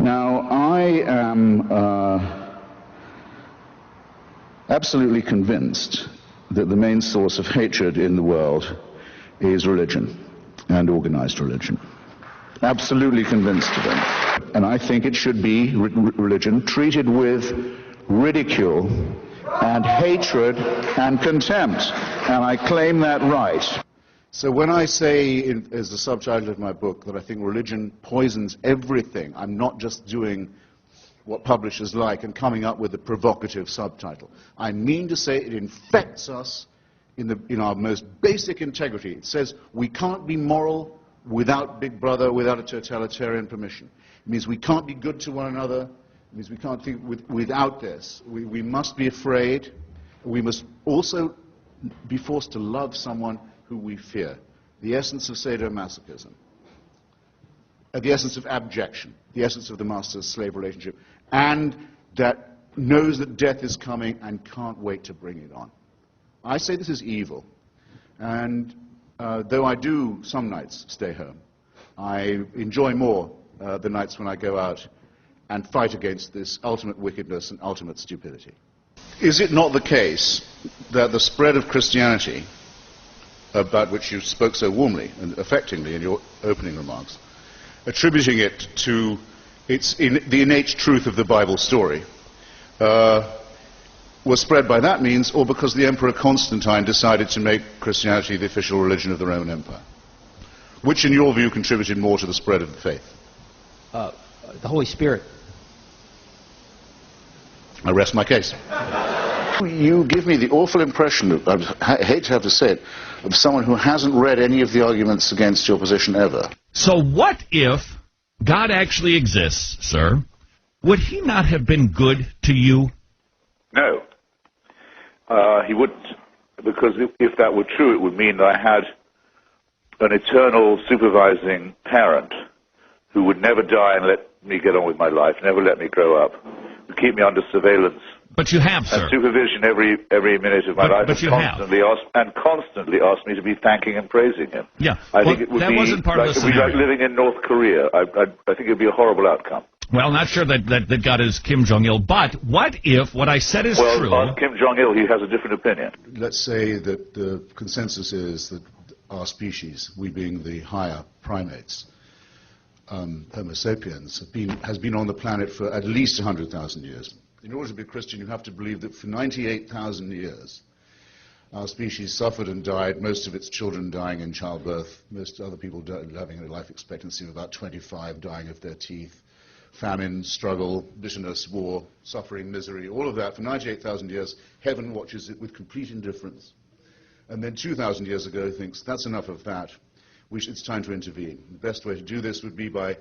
Now, I am absolutely convinced that the main source of hatred in the world is religion, and organized religion. Absolutely convinced of it. And I think it should be religion treated with ridicule and hatred and contempt, and I claim that right. So when I say, as the subtitle of my book, that I think religion poisons everything, I'm not just doing what publishers like and coming up with a provocative subtitle. I mean to say it infects us in our most basic integrity. It says we can't be moral without Big Brother, without a totalitarian permission. It means we can't be good to one another. It means we can't think without this. We must be afraid. We must also be forced to love someone who we fear. The essence of sadomasochism. The essence of abjection. The essence of the master-slave relationship. And that knows that death is coming and can't wait to bring it on. I say this is evil. And though I do some nights stay home, I enjoy more the nights when I go out and fight against this ultimate wickedness and ultimate stupidity. Is it not the case that the spread of Christianity, about which you spoke so warmly and affectingly in your opening remarks, attributing it to the innate truth of the Bible story, was spread by that means, or because the Emperor Constantine decided to make Christianity the official religion of the Roman Empire? Which, in your view, contributed more to the spread of the faith? The Holy Spirit. I rest my case. You give me the awful impression, I hate to have to say it, of someone who hasn't read any of the arguments against your position ever. So what if God actually exists, sir? Would he not have been good to you? No. He wouldn't. Because if that were true, it would mean that I had an eternal supervising parent who would never die and let me get on with my life, never let me grow up, would keep me under surveillance. But you have, sir. And supervision every minute of my life, but you constantly asked me to be thanking and praising him. Yeah. I think it would that wasn't part of the be like living in North Korea. I think it would be a horrible outcome. Well, not sure that God is Kim Jong-il, but what if what I said is true? Well, on Kim Jong-il, he has a different opinion. Let's say that the consensus is that our species, we being the higher primates, Homo sapiens, has been on the planet for at least 100,000 years. In order to be a Christian, you have to believe that for 98,000 years, our species suffered and died, most of its children dying in childbirth, most other people having a life expectancy of about 25, dying of their teeth, famine, struggle, bitterness, war, suffering, misery, all of that. For 98,000 years, heaven watches it with complete indifference. And then 2,000 years ago thinks, that's enough of that. It's time to intervene. The best way to do this would be by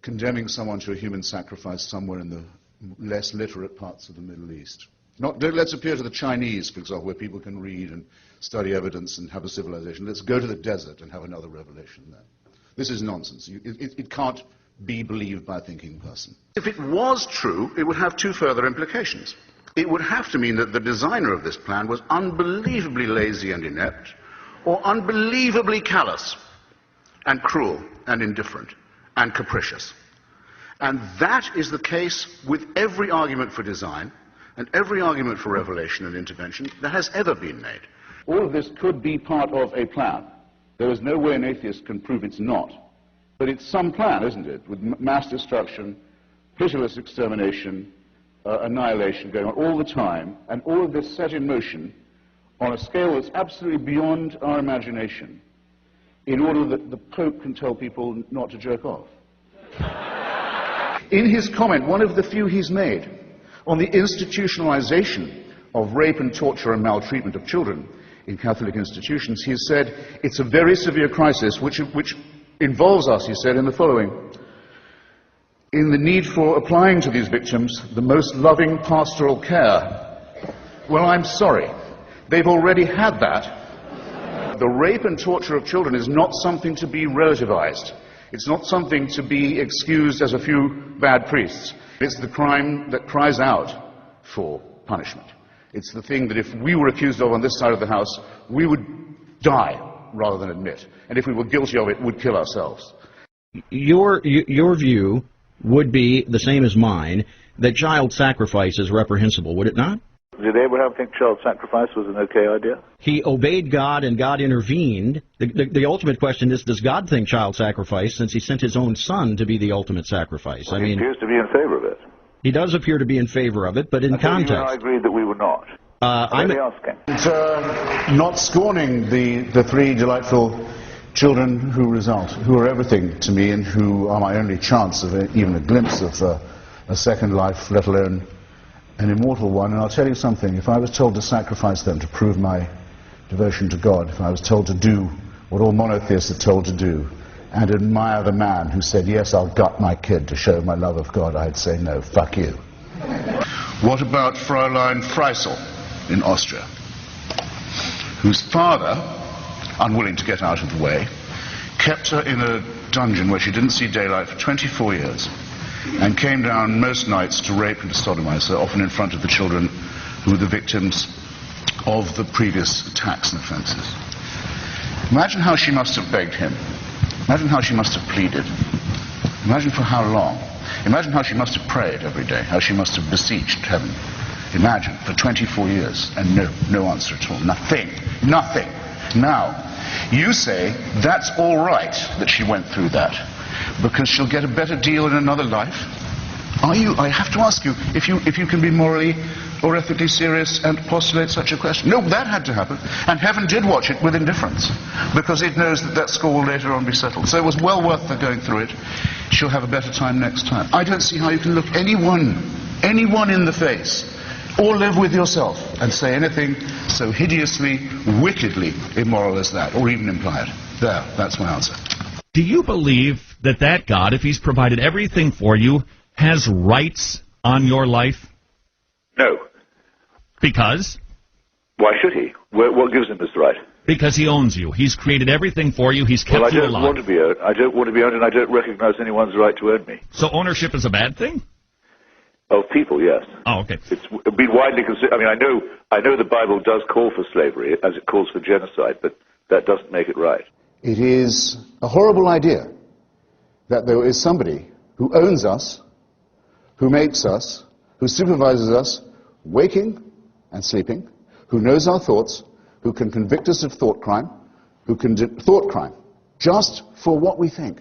condemning someone to a human sacrifice somewhere in the less literate parts of the Middle East. Let's appeal to the Chinese, for example, where people can read and study evidence and have a civilization. Let's go to the desert and have another revelation there. This is nonsense. It can't be believed by a thinking person. If it was true, it would have two further implications. It would have to mean that the designer of this plan was unbelievably lazy and inept, or unbelievably callous and cruel and indifferent and capricious. And that is the case with every argument for design and every argument for revelation and intervention that has ever been made. All of this could be part of a plan. There is no way an atheist can prove it's not. But it's some plan, isn't it, with mass destruction, pitiless extermination, annihilation going on all the time, and all of this set in motion on a scale that's absolutely beyond our imagination, in order that the Pope can tell people not to jerk off. In his comment, one of the few he's made, on the institutionalization of rape and torture and maltreatment of children in Catholic institutions, he has said, it's a very severe crisis which involves us, he said, in the following: in the need for applying to these victims the most loving pastoral care. Well, I'm sorry. They've already had that. The rape and torture of children is not something to be relativized. It's not something to be excused as a few bad priests. It's the crime that cries out for punishment. It's the thing that if we were accused of on this side of the House, we would die rather than admit. And if we were guilty of it, would kill ourselves. Your view would be the same as mine, that child sacrifice is reprehensible, would it not? Did Abraham think child sacrifice was an okay idea? He obeyed God and God intervened. The ultimate question is, does God think child sacrifice, since he sent his own son to be the ultimate sacrifice? Well, he appears to be in favor of it. He does appear to be in favor of it, but in context. You and I agreed that we were not. I'm asking. Not scorning the three delightful children who are everything to me and who are my only chance of even a glimpse of a second life, let alone an immortal one. And I'll tell you something, if I was told to sacrifice them to prove my devotion to God, if I was told to do what all monotheists are told to do, and admire the man who said, yes, I'll gut my kid to show my love of God, I'd say, no, fuck you. What about Fräulein Freisel in Austria, whose father, unwilling to get out of the way, kept her in a dungeon where she didn't see daylight for 24 years, and came down most nights to rape and to sodomize her, often in front of the children who were the victims of the previous attacks and offenses. Imagine how she must have begged him. Imagine how she must have pleaded. Imagine for how long. Imagine how she must have prayed every day, how she must have beseeched heaven. Imagine, for 24 years, and no answer at all. Nothing. Nothing. Now, you say that's all right that she went through that, because she'll get a better deal in another life? I have to ask you, if you can be morally or ethically serious and postulate such a question. No, that had to happen, and heaven did watch it with indifference, because it knows that score will later on be settled. So it was well worth her going through it. She'll have a better time next time. I don't see how you can look anyone in the face, or live with yourself, and say anything so hideously, wickedly immoral as that, or even imply it. There, that's my answer. Do you believe that God, if he's provided everything for you, has rights on your life? No. Because? Why should he? What gives him this right? Because he owns you. He's created everything for you. He's kept you alive. I don't want to be owned. I don't want to be owned, and I don't recognize anyone's right to own me. So ownership is a bad thing? Of people, yes. Oh, okay. It's been widely considered. I mean, I know the Bible does call for slavery, as it calls for genocide, but that doesn't make it right. It is a horrible idea that there is somebody who owns us, who makes us, who supervises us, waking and sleeping, who knows our thoughts, who can convict us of thought crime, just for what we think,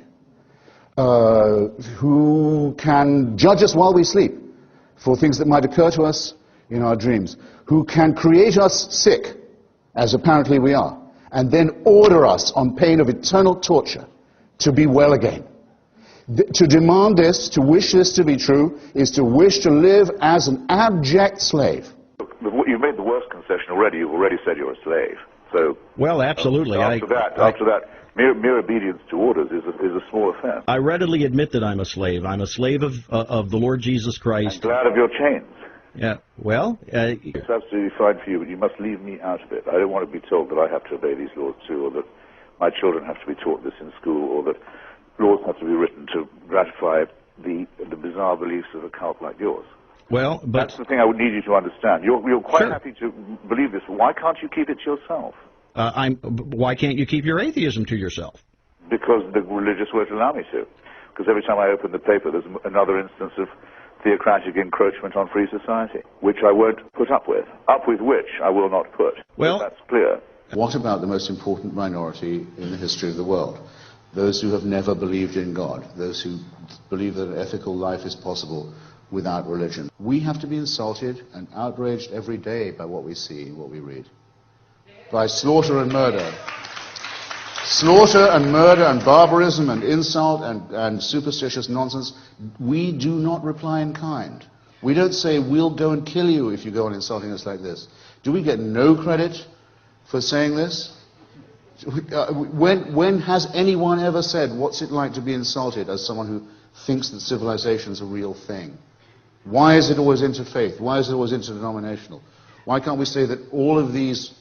who can judge us while we sleep for things that might occur to us in our dreams, who can create us sick, as apparently we are, and then order us on pain of eternal torture to be well again. To demand this, to wish this to be true, is to wish to live as an abject slave. You've made the worst concession already. You've already said you're a slave. So, well, absolutely. After that, mere obedience to orders is a small offense. I readily admit that I'm a slave. I'm a slave of the Lord Jesus Christ. I'm glad of your chains. Yeah, well... it's absolutely fine for you, but you must leave me out of it. I don't want to be told that I have to obey these laws too, or that my children have to be taught this in school, or that laws have to be written to gratify the bizarre beliefs of a cult like yours. Well, but... That's the thing I would need you to understand. You're quite Sure. happy to believe this. Why can't you keep it to yourself? Why can't you keep your atheism to yourself? Because the religious won't allow me to. Because every time I open the paper, there's another instance of theocratic encroachment on free society, which I won't put up with which I will not put. Well, that's clear. What about the most important minority in the history of the world? Those who have never believed in God, those who believe that an ethical life is possible without religion. We have to be insulted and outraged every day by what we see, what we read. By slaughter and murder. Slaughter and murder and barbarism and insult and superstitious nonsense. We do not reply in kind. We don't say, we'll go and kill you if you go on insulting us like this. Do we get no credit for saying this? When has anyone ever said, what's it like to be insulted, as someone who thinks that civilization is a real thing? Why is it always interfaith? Why is it always interdenominational? Why can't we say that all of these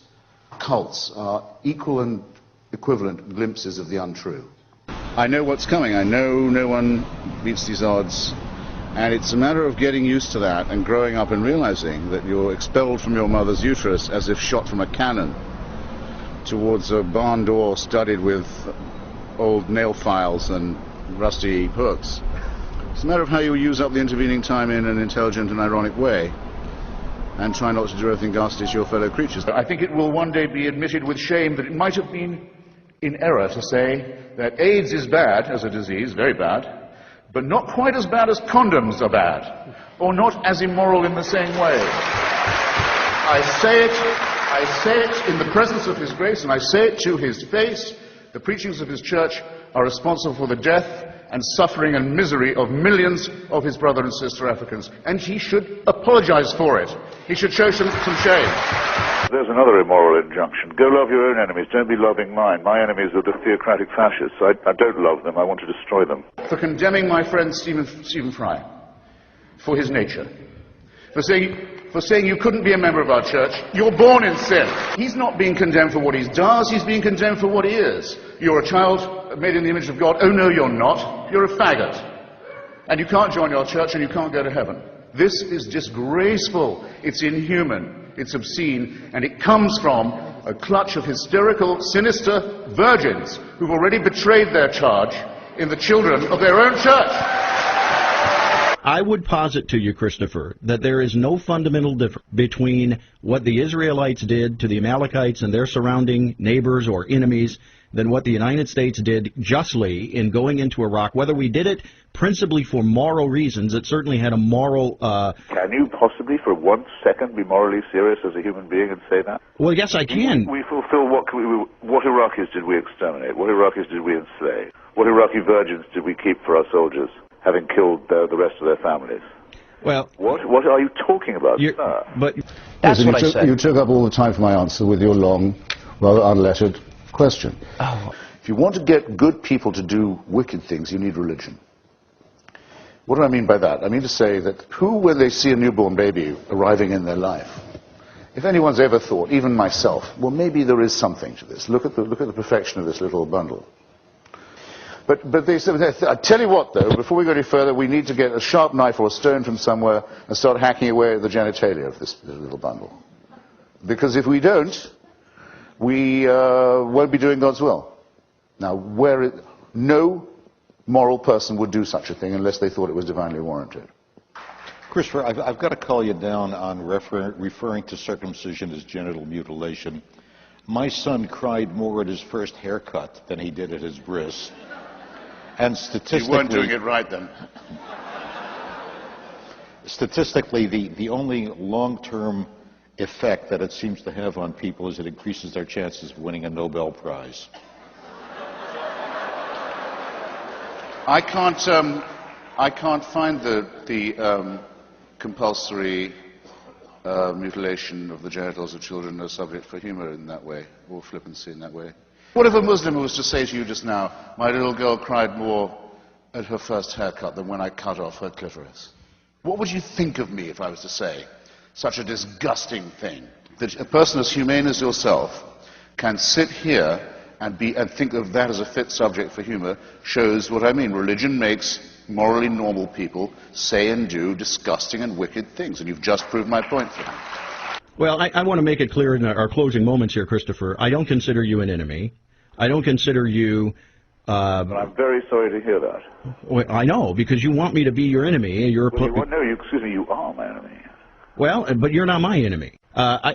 cults are equal and equivalent glimpses of the untrue? I know what's coming. I know no one beats these odds. And it's a matter of getting used to that and growing up and realizing that you're expelled from your mother's uterus as if shot from a cannon towards a barn door studded with old nail files and rusty hooks. It's a matter of how you use up the intervening time in an intelligent and ironic way, and try not to do everything ghastly to your fellow creatures. I think it will one day be admitted with shame that it might have been in error to say that AIDS is bad as a disease, very bad, but not quite as bad as condoms are bad, or not as immoral in the same way. I say it in the presence of His grace, and I say it to His face. The preachings of His church are responsible for the death and suffering and misery of millions of His brother and sister Africans, and He should apologize for it. He should show some shame. There's another immoral injunction. Go love your own enemies, don't be loving mine. My enemies are the theocratic fascists. I don't love them, I want to destroy them. For condemning my friend Stephen Fry for his nature, for saying you couldn't be a member of our church. You're born in sin. He's not being condemned for what he does, he's being condemned for what he is. You're a child made in the image of God. Oh no, you're not. You're a faggot. And you can't join our church and you can't go to heaven. This is disgraceful. It's inhuman. It's obscene. And it comes from a clutch of hysterical, sinister virgins who've already betrayed their charge in the children of their own church. I would posit to you, Christopher, that there is no fundamental difference between what the Israelites did to the Amalekites and their surrounding neighbors or enemies than what the United States did justly in going into Iraq. Whether we did it principally for moral reasons, it certainly had a moral... Can you possibly for 1 second be morally serious as a human being and say that? Well, yes, I can. We fulfill what Iraqis did we exterminate? What Iraqis did we enslave? What Iraqi virgins did we keep for our soldiers, having killed the rest of their families? Well, what are you talking about, sir? But That's Listen, what I said. You took up all the time for my answer with your long, rather unlettered question. Oh. If you want to get good people to do wicked things, you need religion. What do I mean by that? I mean to say that who, when they see a newborn baby arriving in their life, if anyone's ever thought, even myself, well, maybe there is something to this. Look at the perfection of this little bundle. But they said, I tell you what, though, before we go any further, we need to get a sharp knife or a stone from somewhere and start hacking away at the genitalia of this little bundle. Because if we don't, we won't be doing God's will. Now, no moral person would do such a thing unless they thought it was divinely warranted. Christopher, I've got to call you down on referring to circumcision as genital mutilation. My son cried more at his first haircut than he did at his bris. And statistically... You weren't doing it right, then. Statistically, the only long-term effect that it seems to have on people is it increases their chances of winning a Nobel Prize. I can't find the compulsory mutilation of the genitals of children a subject for humor in that way, or flippancy in that way. What if a Muslim was to say to you just now, my little girl cried more at her first haircut than when I cut off her clitoris? What would you think of me if I was to say such a disgusting thing? That a person as humane as yourself can sit here and think of that as a fit subject for humor shows what I mean. Religion makes morally normal people say and do disgusting and wicked things, and you've just proved my point for me. Well, I want to make it clear in our closing moments here, Christopher. I don't consider you an enemy. I don't consider you... But I'm very sorry to hear that. Well, I know, because you want me to be your enemy. Excuse me, you are my enemy. Well, but you're not my enemy. How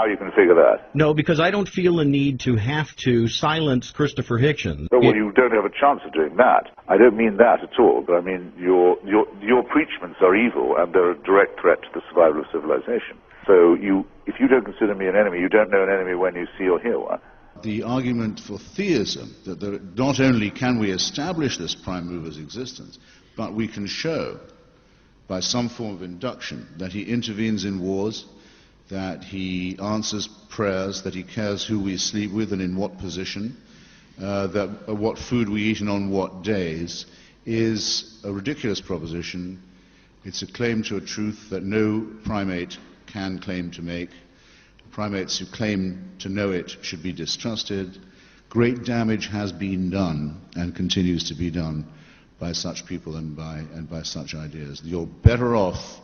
you can figure that? No, because I don't feel a need to have to silence Christopher Hitchens. Oh, well, you don't have a chance of doing that. I don't mean that at all, but I mean your preachments are evil and they're a direct threat to the survival of civilization. So if you don't consider me an enemy, you don't know an enemy when you see or hear one. The argument for theism, that not only can we establish this prime mover's existence, but we can show by some form of induction that he intervenes in wars, that he answers prayers, that he cares who we sleep with and in what position, what food we eat and on what days, is a ridiculous proposition. It's a claim to a truth that no primate can claim to make. Primates who claim to know it should be distrusted. Great damage has been done and continues to be done by such people and by such ideas. You're better off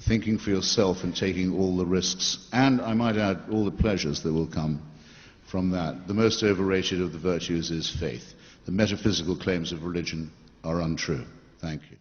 thinking for yourself and taking all the risks, and I might add all the pleasures that will come from that. The most overrated of the virtues is faith. The metaphysical claims of religion are untrue. Thank you.